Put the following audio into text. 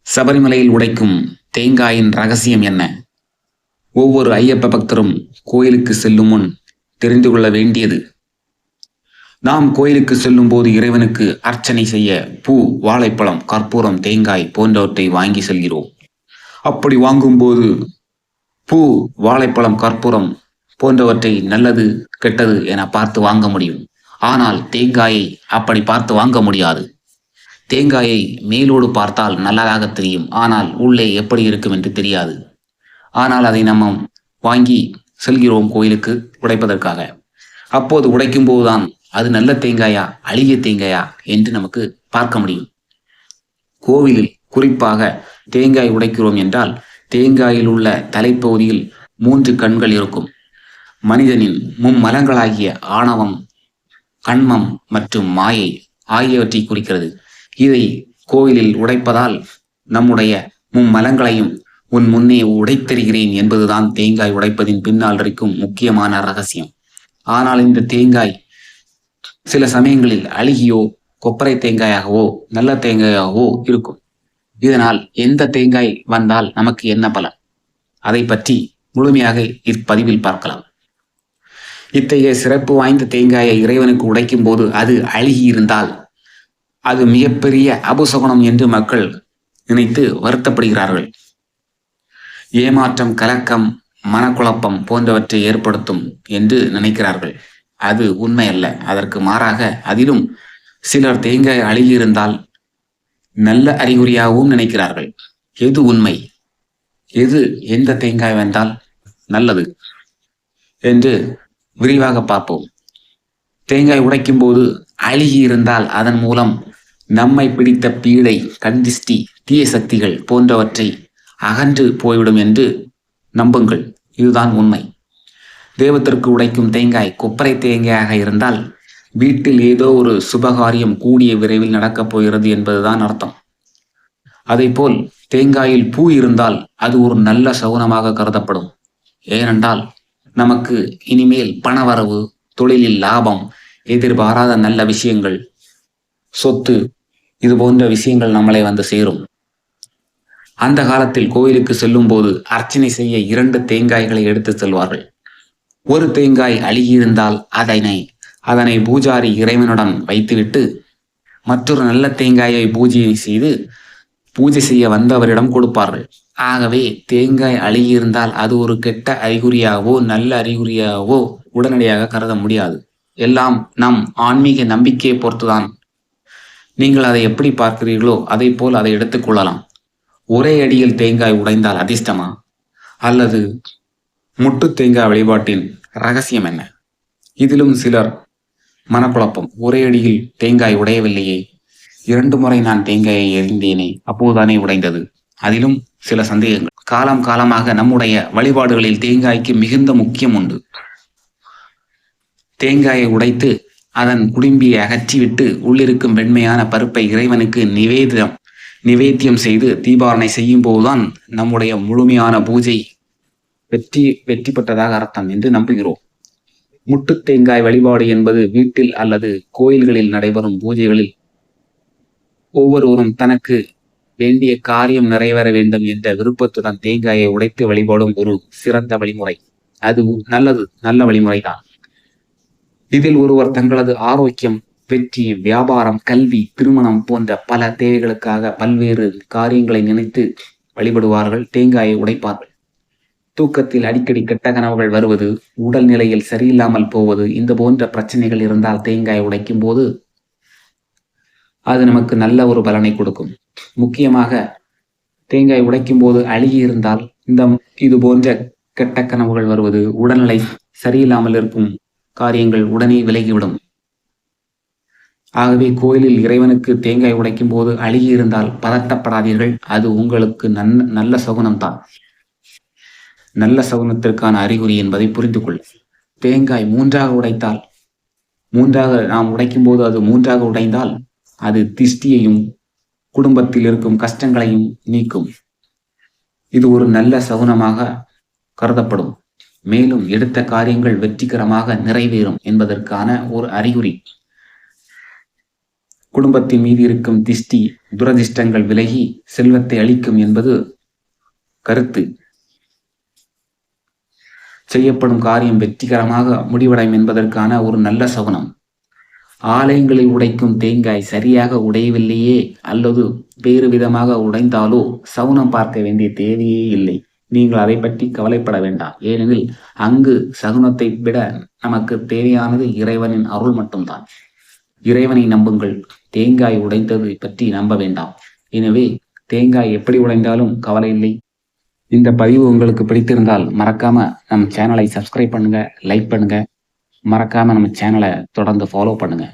சபரிமலையில் உடைக்கும் தேங்காயின் ரகசியம் என்ன? ஒவ்வொரு ஐயப்ப பக்தரும் கோயிலுக்கு செல்லும் முன் தெரிந்து கொள்ள வேண்டியது. நாம் கோயிலுக்கு செல்லும் போது இறைவனுக்கு அர்ச்சனை செய்ய பூ, வாழைப்பழம், கற்பூரம், தேங்காய் போன்றவற்றை வாங்கி செல்கிறோம். அப்படி வாங்கும்போது பூ, வாழைப்பழம், கற்பூரம் போன்றவற்றை நல்லது கெட்டது என பார்த்து வாங்க முடியும். ஆனால் தேங்காயை அப்படி பார்த்து வாங்க முடியாது. தேங்காயை மேலோடு பார்த்தால் நல்லதாக தெரியும், ஆனால் உள்ளே எப்படி இருக்கும் என்று தெரியாது. ஆனால் அதை நம்ம வாங்கி செல்கிறோம் கோயிலுக்கு உடைப்பதற்காக. அப்போது உடைக்கும் போதுதான் அது நல்ல தேங்காயா அழுகிய தேங்காயா என்று நமக்கு பார்க்க முடியும். கோவிலில் குறிப்பாக தேங்காய் உடைக்கிறோம் என்றால் தேங்காயில் உள்ள தலைப்பகுதியில் 3 கண்கள் இருக்கும். மனிதனின் மும்மலங்களாகிய ஆணவம், கண்மம் மற்றும் மாயை ஆகியவற்றை குறிக்கிறது. இதை கோவிலில் உடைப்பதால் நம்முடைய மும்மலங்களையும் உன் முன்னே உடைத்தெறிகிறேன் என்பதுதான் தேங்காய் உடைப்பதின் பின்னால் இருக்கும் முக்கியமான ரகசியம். ஆனால் இந்த தேங்காய் சில சமயங்களில் அழுகியோ, கொப்பரை தேங்காயாகவோ, நல்ல தேங்காயாகவோ இருக்கும். இதனால் எந்த தேங்காய் வந்தால் நமக்கு என்ன பலன்? அதை பற்றி முழுமையாக இப்பதிவில் பார்க்கலாம். இத்தகைய சிறப்பு வாய்ந்த தேங்காயை இறைவனுக்கு உடைக்கும் போது அது அழுகி இருந்தால் அது மிகப்பெரிய அபசகுனம் என்று மக்கள் நினைத்து வருத்தப்படுகிறார்கள். ஏமாற்றம், கலக்கம், மனக்குழப்பம் போன்றவற்றை ஏற்படுத்தும் என்று நினைக்கிறார்கள். அது உண்மை அல்ல. அதற்கு மாறாக அதிலும் சிலர் தேங்காய் அழுகியிருந்தால் நல்ல அறிகுறியாகவும் நினைக்கிறார்கள். எது உண்மை, எந்த தேங்காய் வந்தால் நல்லது என்று விரிவாக பார்ப்போம். தேங்காய் உடைக்கும் போது அழுகி இருந்தால் அதன் மூலம் நம்மை பிடித்த பீடை, கண்திஷ்டி, தீய சக்திகள் போன்றவற்றை அகன்று போய்விடும் என்று நம்புங்கள். இதுதான் உண்மை. தெய்வத்திற்கு உடைக்கும் தேங்காய் கொப்பரை தேங்காயாக இருந்தால் வீட்டில் ஏதோ ஒரு சுபகாரியம் கூடிய விரைவில் நடக்கப் போகிறது என்பதுதான் அர்த்தம். அதேபோல் தேங்காயில் பூ இருந்தால் அது ஒரு நல்ல சகுனமாக கருதப்படும். ஏனென்றால் நமக்கு இனிமேல் பணவரவு, தொழிலில் லாபம், எதிர்பாராத நல்ல விஷயங்கள், சொத்து, இது போன்ற விஷயங்கள் நம்மளை வந்து சேரும். அந்த காலத்தில் கோயிலுக்கு செல்லும் போது அர்ச்சனை செய்ய 2 தேங்காய்களை எடுத்து செல்வார்கள். ஒரு தேங்காய் அழுகியிருந்தால் அதனை பூஜாரி இறைவனுடன் வைத்துவிட்டு மற்றொரு நல்ல தேங்காயை பூஜை செய்ய வந்தவரிடம் கொடுப்பார்கள். ஆகவே தேங்காய் அழுகியிருந்தால் அது ஒரு கெட்ட அறிகுறியாகவோ நல்ல அறிகுறியாகவோ உடனடியாக கருத முடியாது. எல்லாம் நம் ஆன்மீக நம்பிக்கையை பொறுத்துதான். நீங்கள் அதை எப்படி பார்க்கிறீர்களோ அதை போல் அதை எடுத்துக்கொள்ளலாம். ஒரே அடியில் தேங்காய் உடைந்தால் அதிர்ஷ்டமா, அல்லது முட்டு தேங்காய் வழிபாட்டின் ரகசியம் என்ன? இதிலும் சிலர் மனக்குழப்பம். ஒரே அடியில் தேங்காய் உடையவில்லையே, 2 முறை நான் தேங்காயை எறிந்தேனே, அப்போதுதானே உடைந்தது. அதிலும் சில சந்தேகங்கள். காலம் காலமாக நம்முடைய வழிபாடுகளில் தேங்காய்க்கு மிகுந்த முக்கியம் உண்டு. தேங்காயை உடைத்து அதன் குடும்பியை அகற்றிவிட்டு உள்ளிருக்கும் வெண்மையான பருப்பை இறைவனுக்கு நிவேத்தியம் செய்து தீபாரணை செய்யும் போதுதான் நம்முடைய முழுமையான பூஜை வெற்றி பெற்றதாக அர்த்தம் என்று நம்புகிறோம். முட்டு தேங்காய் வழிபாடு என்பது வீட்டில் அல்லது கோயில்களில் நடைபெறும் பூஜைகளில் ஒவ்வொருவரும் தனக்கு வேண்டிய காரியம் நிறைவேற வேண்டும் என்ற விருப்பத்துடன் தேங்காயை உடைத்து வழிபாடும் ஒரு சிறந்த வழிமுறை. அது நல்ல வழிமுறைதான். இதில் ஒருவர் தங்களது ஆரோக்கியம், வெற்றி, வியாபாரம், கல்வி, திருமணம் போன்ற பல தேவைகளுக்காக பல்வேறு காரியங்களை நினைத்து வழிபடுவார்கள். தேங்காயை உடைப்பார்கள். தூக்கத்தில் அடிக்கடி கெட்ட கனவுகள் வருவது, உடல்நிலையில் சரியில்லாமல் போவது, இந்த போன்ற பிரச்சனைகள் இருந்தால் தேங்காய் உடைக்கும் போது அது நமக்கு நல்ல ஒரு பலனை கொடுக்கும். முக்கியமாக தேங்காய் உடைக்கும் போது அழுகி இருந்தால் இது போன்ற கெட்ட கனவுகள் வருவது, உடல்நிலை சரியில்லாமல் இருக்கும் காரியங்கள் உடனே விலகிவிடும். ஆகவே கோயிலில் இறைவனுக்கு தேங்காய் உடைக்கும் போது அழுகி இருந்தால் பதட்டப்படாதீர்கள். அது உங்களுக்கு நல்ல சகுனம்தான். நல்ல சகுனத்திற்கான அறிகுறி என்பதை புரிந்து கொள். தேங்காய் 3ஆக நாம் உடைக்கும் போது அது 3ஆக உடைந்தால் அது திஷ்டியையும் குடும்பத்தில் இருக்கும் கஷ்டங்களையும் நீக்கும். இது ஒரு நல்ல சகுனமாக கருதப்படும். மேலும் எடுத்த காரியங்கள் வெற்றிகரமாக நிறைவேறும் என்பதற்கான ஒரு அறிகுறி. குடும்பத்தின் மீது இருக்கும் திஷ்டி துரதிர்ஷ்டங்கள் விலகி செல்வத்தை அளிக்கும் என்பது கருத்து. செய்யப்படும் காரியம் வெற்றிகரமாக முடிவடையும் என்பதற்கான ஒரு நல்ல சகுனம். ஆலயங்களில் உடைக்கும் தேங்காய் சரியாக உடையவில்லையே அல்லது வேறு விதமாக உடைந்தாலோ சகுனம் பார்க்க வேண்டிய தேவையே இல்லை. நீங்கள் அதை பற்றி கவலைப்பட வேண்டாம். ஏனெனில் அங்கு சகுனத்தை விட நமக்கு தேவையானது இறைவனின் அருள் மட்டும்தான். இறைவனை நம்புங்கள். தேங்காய் உடைந்தது பற்றி நம்ப வேண்டாம். எனவே தேங்காய் எப்படி உடைந்தாலும் கவலை இல்லை. இந்த பதிவு உங்களுக்கு பிடித்திருந்தால் மறக்காம நம்ம சேனலை சப்ஸ்கிரைப் பண்ணுங்க, லைக் பண்ணுங்க. மறக்காம நம்ம சேனலை தொடர்ந்து ஃபாலோ பண்ணுங்க.